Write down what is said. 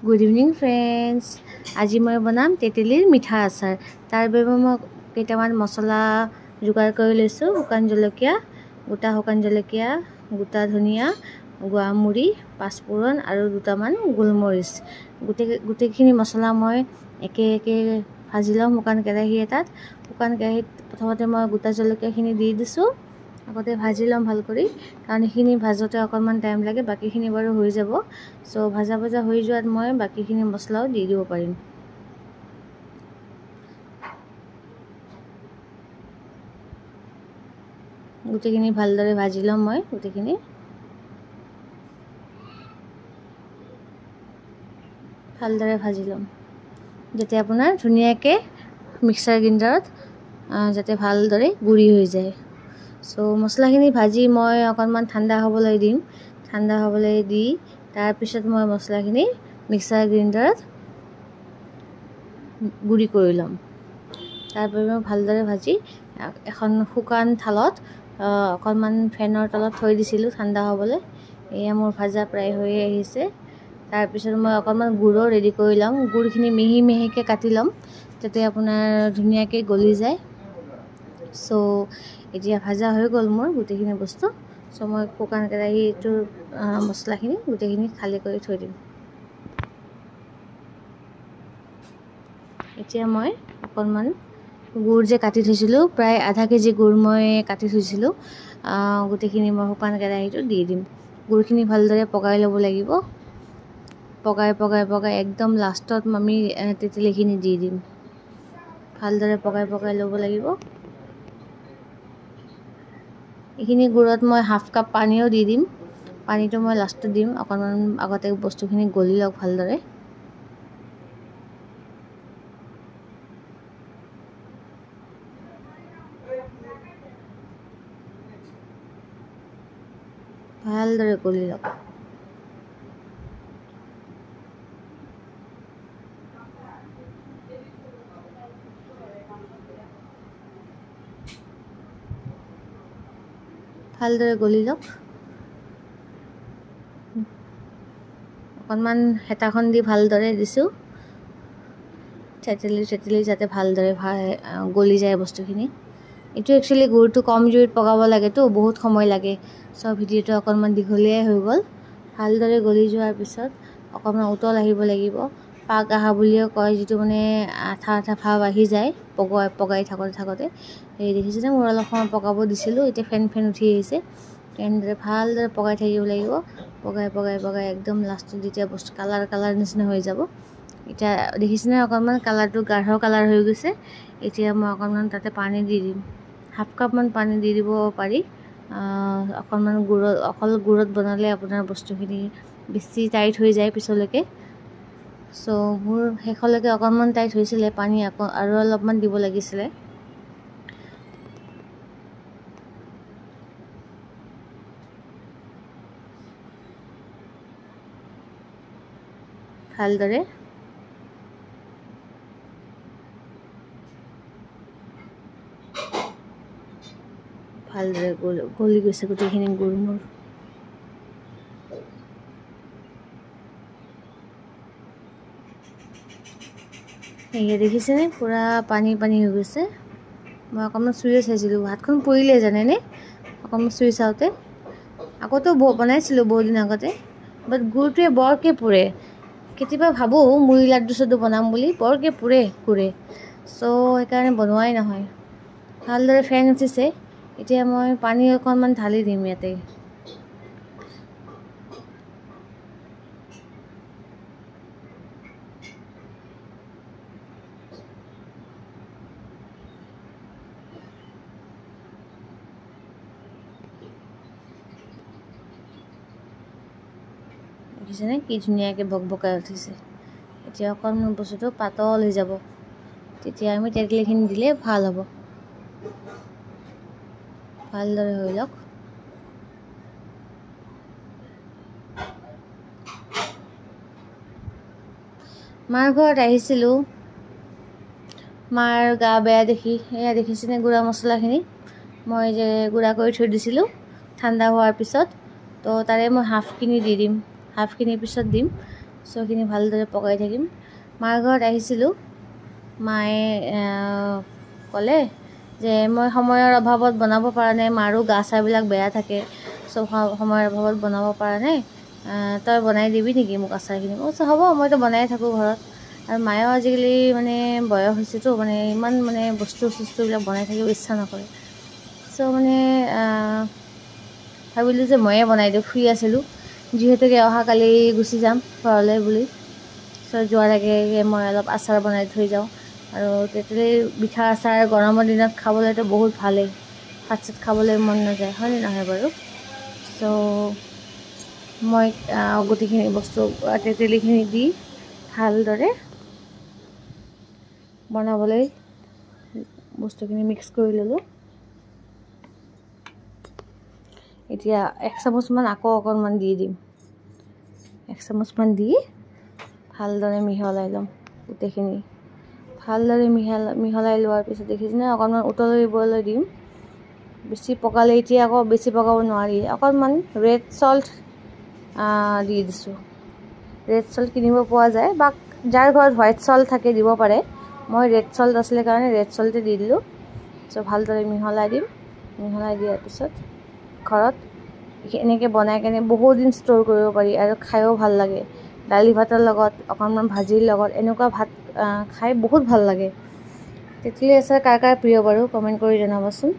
Good evening friends. আজি মই বনাম তেতেলিৰ মিঠা আচাৰ। তাৰ বাবে মই কেইটামান মছলা যোগাৰ কৰি লৈছো। শুকান জলকীয়া, গোটা শুকান জলকীয়া, গোটা ধনিয়া, গুৱামুৰি, পাঁচফোৰণ আৰু দুটামান গোলমৰিচ। গোটেইখিনি মছলা মই একে ভাজি লম শুকান কেৰাহী এটাত। শুকান কেৰাহীত প্ৰথমতে মই গোটা জলকীয়াখিনি দি দিছো। আগতে ভাজি লম ভাল কৰি, কাৰণ এইখিনি ভাজতে অকণমান টাইম লাগে। বাকীখিনি বাৰু হৈ যাব। সো ভাজা হৈ যোৱাত মই বাকীখিনি মছলাও দি দিব পাৰিম। গোটেইখিনি ভালদৰে ভাজি লম মই গোটেইখিনি। ভালদৰে ভাজি লম যাতে আপোনাৰ ধুনীয়াকৈ মিক্সাৰ গ্ৰাইণ্ডাৰত যাতে ভালদৰে গুড়ি হৈ যায়। সো মছলাখিনি ভাজি মই অকণমান ঠাণ্ডা হ'বলৈ দিম। ঠাণ্ডা হ'বলৈ দি তাৰ পিছত মই মছলাখিনি মিক্সাৰ গ্ৰাইণ্ডাৰত গুড়ি কৰি ল'ম। তাৰপৰা মই ভালদৰে ভাজি এখন শুকান থালত অকণমান ফেনৰ তলত থৈ দিছিলোঁ ঠাণ্ডা হ'বলৈ। এয়া মোৰ ভাজা প্ৰায় হৈ আহিছে। তাৰপিছত মই অকণমান গুড়ো ৰেডি কৰি ল'ম। গুড়খিনি মিহিকৈ কাটি ল'ম যাতে আপোনাৰ ধুনীয়াকৈ গলি যায়। সো এতিয়া ভাজা হৈ গ'ল মোৰ গোটেইখিনি বস্তু। সো মই শুকান কেৰাহীটোৰ মছলাখিনি গোটেইখিনি খালী কৰি থৈ দিম। এতিয়া মই অকণমান গুড় যে কাটি থৈছিলোঁ, প্ৰায় আধা কেজি গুড় মই কাটি থৈছিলোঁ, গোটেইখিনি মই শুকান কেৰাহীটোত দি দিম। গুড়খিনি ভালদৰে পগাই ল'ব লাগিব। পগাই একদম লাষ্টত আমি তেতেলিখিনি দি দিম। ভালদৰে পগাই ল'ব লাগিব। এইখিনি গুড়ত মই হাফ কাপ পানীও দি দিম। পানীটো মই লাষ্টত দিম, অকণমান আগতে বস্তুখিনি গলি লওক ভালদৰে। ভালদৰে গলি লওক। ভালদৰে গলি লওক। অকণমান হেতাখন দি ভালদৰে দিছোঁ, তেতেলি যাতে ভালদৰে গলি যায় বস্তুখিনি। এইটো একচুৱেলি গুড়টো কম জুইত পগাব লাগেতো, বহুত সময় লাগে। সব ভিডিঅ'টো অকণমান দীঘলীয়াই হৈ গ'ল। ভালদৰে গলি যোৱাৰ পিছত অকণমান উতল আহিব লাগিব। পাক অহা বুলিও কয়, যিটো মানে আঠা ভাৱ আহি যায় পগাই থাকোঁতে। এই দেখিছেনে, মোৰ অলপ সময় পগাব দিছিলোঁ, এতিয়া ফেন উঠি আহিছে। এনেদৰে ভালদৰে পগাই থাকিব লাগিব। পগাই একদম লাষ্টত যেতিয়া বস্তু কালাৰ নিচিনা হৈ যাব। এতিয়া দেখিছেনে অকণমান কালাৰটো গাঢ় কালাৰ হৈ গৈছে। এতিয়া মই অকণমান তাতে পানী দি দিম। হাফ কাপমান পানী দি দিব পাৰি। অকণমান অকল গুড়ত বনালে আপোনাৰ বস্তুখিনি বেছি টাইট হৈ যায় পিছলৈকে। সো মোৰ শেষলৈকে অকণমান টাইট হৈছিলে, পানী আৰু অলপমান দিব লাগিছিলে। ভালদৰে গলি গৈছে গোটেইখিনি গুড় মোৰ। সেয়ে দেখিছেনে, পূৰা পানী হৈ গৈছে। মই অকণমান চুইয়ে চাইছিলোঁ, হাতখন পুৰিলে জানেনে, অকণমান চুই চাওঁতে। আগতেও বনাইছিলোঁ বহুত দিন আগতে, বাট গুড়টোৱে বৰকৈ পুৰে। কেতিয়াবা ভাবোঁ মুড়ি লাড্ডু বনাম বুলি, বৰকৈ পুৰে। সো সেইকাৰণে বনোৱাই নহয়। ভালদৰে ফেন উঠিছে। এতিয়া মই পানী অকণমান ঢালি দিম ইয়াতে। দেখিছেনে কি ধুনীয়াকৈ বকবকাই উঠিছে। এতিয়া অকণমান বস্তুটো পাতল হৈ যাব, তেতিয়া আমি তেতেলিখিনি দিলে ভাল হ'ব। ভালদৰে হৈ লওক। মাৰ ঘৰত আহিছিলোঁ, মাৰ গা বেয়া দেখি এয়া দেখিছেনে গুড়া মছলাখিনি মই যে গুড়া কৰি থৈ দিছিলোঁ ঠাণ্ডা হোৱাৰ পিছত। তো তাৰে মই হাফখিনি দি দিম, হাফখিনি পিছত দিম। সো এইখিনি ভালদৰে পকাই থাকিম। মাৰ ঘৰত আহিছিলোঁ, মায়ে ক'লে যে মই সময়ৰ অভাৱত বনাব পৰা নাই, মাৰো গা চাবিলাক বেয়া থাকে, সব সময়ৰ অভাৱত বনাব পৰা নাই, তই বনাই দিবি নেকি মোক আচাৰখিনি? মই কৈছোঁ হ'ব, মইতো বনাই থাকোঁ ঘৰত। আৰু মায়েও আজিকালি মানে বয়স হৈছেতো, মানে ইমান মানে বস্তুবিলাক বনাই থাকিব ইচ্ছা নকৰে। সো মানে ভাবিলোঁ যে ময়ে বনাই দিওঁ, ফ্ৰী আছিলোঁ যিহেতুকে, অহাকালি গুচি যাম ঘৰলৈ বুলি। সো যোৱাৰ আগে মই অলপ আচাৰ বনাই থৈ যাওঁ। আৰু তেতেলী মিঠা আচাৰ গৰমৰ দিনত খাবলৈতো বহুত ভালেই, ভাত চাত খাবলৈ মন নাযায়, হয়নে নহয় বাৰু? সো মই গোটেইখিনি বস্তু তেতেলীখিনি দি ভালদৰে বনাবলৈ বস্তুখিনি মিক্স কৰি ল'লোঁ। এতিয়া 1 চামুচমান আকৌ অকণমান দি দিম। 1 চামুচমান দি ভালদৰে মিহলাই ল'ম গোটেইখিনি। ভালদৰে মিহলাই লোৱাৰ পিছত দেখিছেনে, অকণমান উতলিবলৈ দিম। বেছি পকালে এতিয়া আকৌ বেছি পকাব নোৱাৰি, অকণমান ৰেড চল্ট দি দিছোঁ। ৰেড চল্ট কিনিব পোৱা যায়, বা যাৰ ঘৰত হোৱাইট চল্ট থাকে দিব পাৰে। মই ৰেড চল্ট আছিলে কাৰণে ৰেড চল্টে দি দিলোঁ। সো ভালদৰে মিহলাই দিম। মিহলাই দিয়াৰ পিছত ঘৰত এনেকৈ বনাই কেনে বহুত দিন ষ্ট'ৰ কৰিব পাৰি, আৰু খায়ো ভাল লাগে। দালি ভাতৰ লগত, অকণমান ভাজিৰ লগত, এনেকুৱা ভাত খাই বহুত ভাল লাগে। তেতেলী আচাৰ কাৰ কাৰ প্ৰিয় বাৰু কমেণ্ট কৰি জনাবচোন।